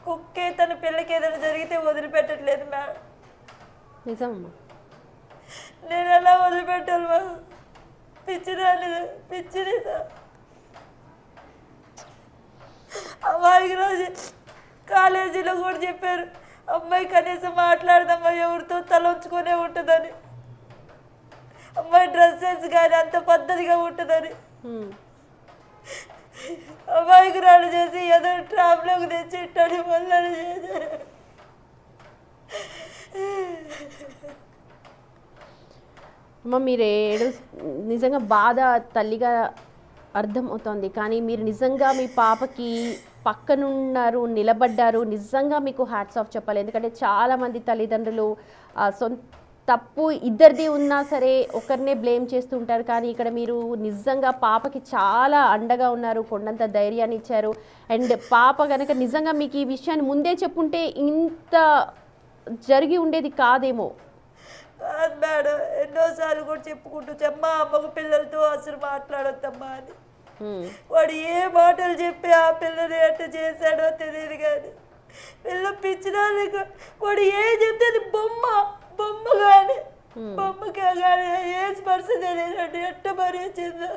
కుక్కే తన పిల్లకి ఏదైనా జరిగితే వదిలిపెట్టట్లేదు మేడం. నిజమమ్మా. నేను ఎలా వదిలిపెట్టాలి మేడం? పిచ్చి రాలేదు, పిచ్చిది అమ్మాయికి రోజు కాలేజీలో కూడా చెప్పారు, అమ్మాయి కనీసం మాట్లాడదమ్మా, ఎవరితో తల ఉంచుకొనే ఉంటుందని, అమ్మాయి డ్రెస్ సెన్స్ కానీ అంత పద్ధతిగా ఉంటుందని. అమ్మాయికి రాళ్ళు చేసి ఏదో ట్రాప్లోకి తెచ్చి ఇట్టని వల్ల చేశారు. అమ్మ మీరు నిజంగా బాధ తల్లిగా అర్థం అవుతుంది, కానీ మీరు నిజంగా మీ పాపకి పక్కనున్నారు, నిలబడ్డారు. నిజంగా మీకు హ్యాట్స్ ఆఫ్ చెప్పాలి. ఎందుకంటే చాలామంది తల్లిదండ్రులు సొంత తప్పు ఇద్దరిది ఉన్నా సరే ఒకరినే బ్లేమ్ చేస్తూ ఉంటారు, కానీ ఇక్కడ మీరు నిజంగా పాపకి చాలా అండగా ఉన్నారు, కొండంత ధైర్యాన్ని ఇచ్చారు. అండ్ పాప కనుక నిజంగా మీకు ఈ విషయాన్ని ముందే చెప్పుంటే ఇంత జరిగి ఉండేది కాదేమో. కాదు మేడం, ఎన్నోసార్లు కూడా చెప్పుకుంటూ చెప్పమ్మా అమ్మకు పిల్లలతో అసలు మాట్లాడొద్దమ్మా అని. వాడు ఏ మాటలు చెప్పి ఆ పిల్లని ఎట్ట చేశాడో తెలియదు, కానీ పిల్ల పిచ్చినా వాడు ఏ చెప్తే అది బొమ్మ కానీ బొమ్మకి కానీ ఏ స్పర్శ తెలియదు ఎట్ట మరీ వచ్చిందో.